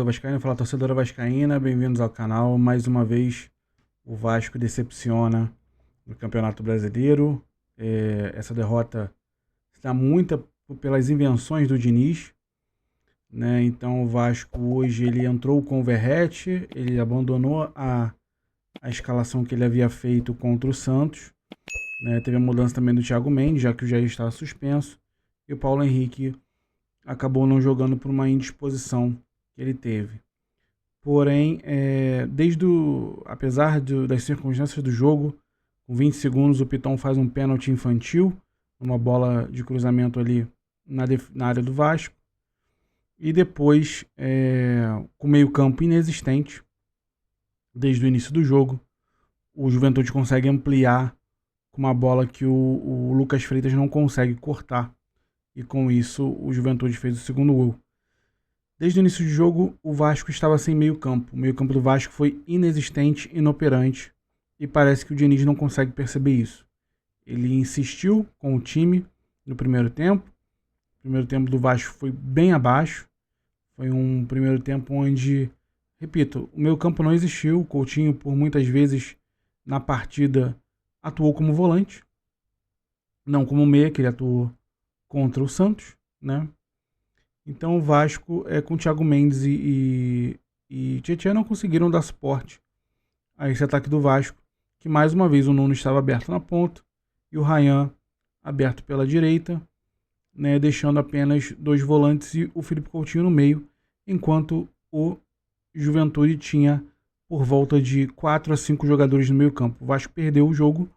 vascaíno, fala torcedora vascaína, bem-vindos ao canal. Mais uma vez, o Vasco decepciona no Campeonato Brasileiro. Essa derrota se dá muito pelas invenções do Diniz, né? Então o Vasco hoje ele entrou com o Verratti, ele abandonou a escalação que ele havia feito contra o Santos, né? Teve a mudança também do Thiago Mendes, já que o Jair estava suspenso, e o Paulo Henrique acabou não jogando por uma indisposição que ele teve. Porém, apesar das circunstâncias do jogo, com 20 segundos o Piton faz um pênalti infantil, uma bola de cruzamento ali na área do Vasco. E depois, com meio campo inexistente, desde o início do jogo, o Juventude consegue ampliar com uma bola que o Lucas Freitas não consegue cortar. E com isso, o Juventude fez o segundo gol. Desde o início do jogo, o Vasco estava sem meio campo. O meio campo do Vasco foi inexistente, inoperante. E parece que o Diniz não consegue perceber isso. Ele insistiu com o time no primeiro tempo. O primeiro tempo do Vasco foi bem abaixo. Foi um primeiro tempo onde, repito, o meio campo não existiu. O Coutinho, por muitas vezes na partida, atuou como volante. Não como meia, que ele atuou contra o Santos, né? Então o Vasco, com o Thiago Mendes e Tietchan, não conseguiram dar suporte a esse ataque do Vasco, que mais uma vez o Nuno estava aberto na ponta e o Ryan aberto pela direita, né, deixando apenas dois volantes e o Felipe Coutinho no meio, enquanto o Juventude tinha por volta de 4 a 5 jogadores no meio campo. O Vasco perdeu o jogo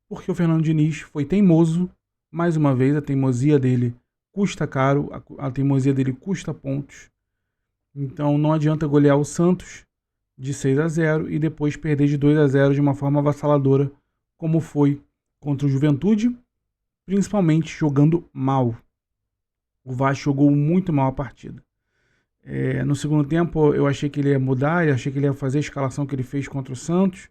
porque o Fernando Diniz foi teimoso. Mais uma vez, a teimosia dele custa caro, a teimosia dele custa pontos. Então não adianta golear o Santos de 6 a 0 e depois perder de 2 a 0 de uma forma avassaladora, como foi contra o Juventude, principalmente jogando mal. O Vasco jogou muito mal a partida. No segundo tempo eu achei que ele ia mudar, eu achei que ele ia fazer a escalação que ele fez contra o Santos.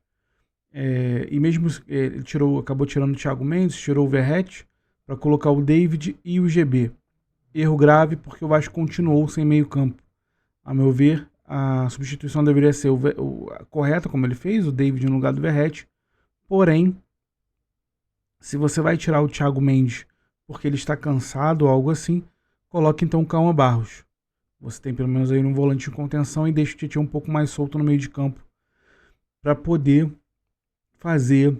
E mesmo ele acabou tirando o Thiago Mendes, tirou o Verratti, para colocar o David e o GB. Erro grave porque o Vasco continuou sem meio campo. A meu ver, a substituição deveria ser a correta, como ele fez, o David no lugar do Verratti. Porém, se você vai tirar o Thiago Mendes porque ele está cansado ou algo assim, coloque então o Calma Barros. Você tem pelo menos aí um volante de contenção e deixa o Tietchan um pouco mais solto no meio de campo para poder fazer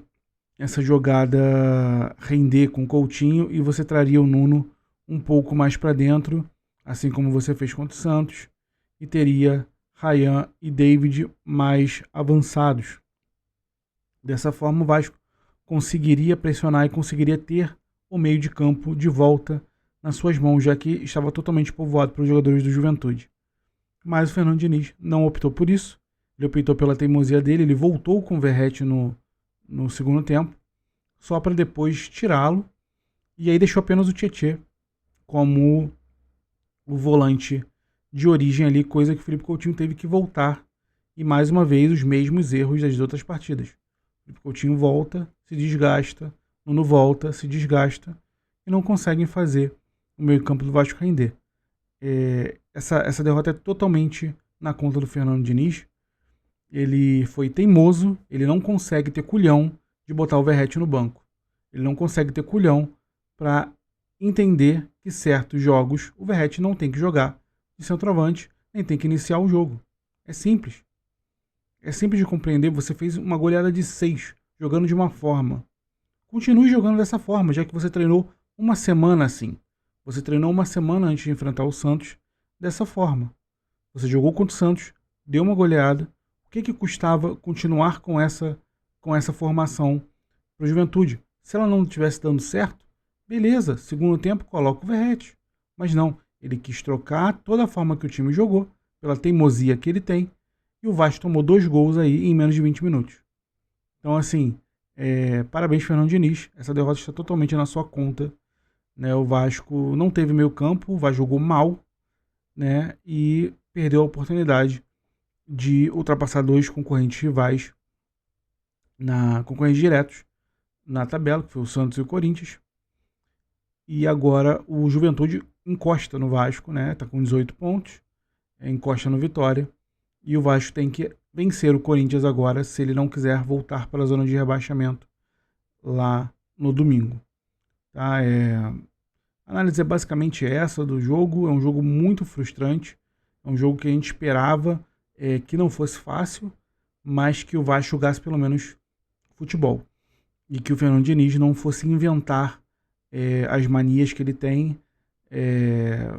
essa jogada render com o Coutinho e você traria o Nuno um pouco mais para dentro, assim como você fez contra o Santos, e teria Ryan e David mais avançados. Dessa forma o Vasco conseguiria pressionar e conseguiria ter o meio de campo de volta nas suas mãos, já que estava totalmente povoado pelos jogadores do Juventude. Mas o Fernando Diniz não optou por isso, ele optou pela teimosia dele, ele voltou com o Verratti no segundo tempo, só para depois tirá-lo, e aí deixou apenas o Tietchan como o volante de origem ali, coisa que o Felipe Coutinho teve que voltar, e mais uma vez os mesmos erros das outras partidas. O Felipe Coutinho volta, se desgasta, Nuno volta, se desgasta, e não conseguem fazer o meio campo do Vasco render. Essa derrota é totalmente na conta do Fernando Diniz. Ele foi teimoso, ele não consegue ter culhão de botar o Verratti no banco. Ele não consegue ter culhão para entender que certos jogos o Verratti não tem que jogar de centroavante, nem tem que iniciar o jogo. É simples. É simples de compreender. Você fez uma goleada de 6, jogando de uma forma. Continue jogando dessa forma, já que você treinou uma semana assim. Você treinou uma semana antes de enfrentar o Santos dessa forma. Você jogou contra o Santos, deu uma goleada. O que custava continuar com essa formação para o Juventude? Se ela não estivesse dando certo, beleza, segundo tempo coloca o Verratti. Mas não, ele quis trocar toda a forma que o time jogou, pela teimosia que ele tem, e o Vasco tomou 2 gols aí em menos de 20 minutos. Então assim, parabéns Fernando Diniz, essa derrota está totalmente na sua conta, né? O Vasco não teve meio campo, o Vasco jogou mal, né? E perdeu a oportunidade de ultrapassar 2 concorrentes rivais, concorrentes diretos na tabela, que foi o Santos e o Corinthians. E agora o Juventude encosta no Vasco, né? Tá com 18 pontos. encosta no Vitória. E o Vasco tem que vencer o Corinthians agora, se ele não quiser voltar para a zona de rebaixamento lá no domingo. Tá? A análise é basicamente essa do jogo. É um jogo muito frustrante. É um jogo que a gente esperava que não fosse fácil, mas que o Vasco jogasse pelo menos futebol. E que o Fernando Diniz não fosse inventar as manias que ele tem,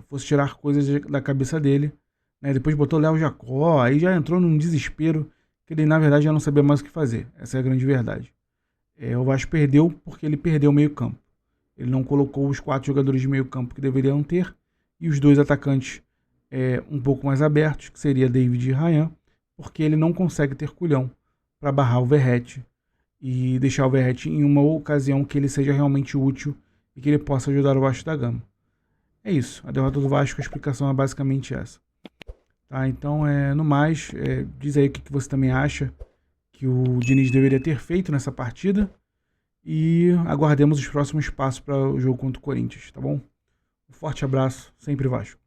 fosse tirar coisas da cabeça dele. Né? Depois botou Léo Jacó, aí já entrou num desespero que ele na verdade já não sabia mais o que fazer. Essa é a grande verdade. O Vasco perdeu porque ele perdeu o meio campo. Ele não colocou os 4 jogadores de meio campo que deveriam ter e os 2 atacantes um pouco mais abertos, que seria David e Ryan, porque ele não consegue ter culhão para barrar o Verratti e deixar o Verratti em uma ocasião que ele seja realmente útil e que ele possa ajudar o Vasco da Gama. É isso, a derrota do Vasco, a explicação é basicamente essa. Tá, então, no mais, diz aí o que você também acha que o Diniz deveria ter feito nessa partida e aguardemos os próximos passos para o jogo contra o Corinthians, tá bom? Um forte abraço, sempre Vasco.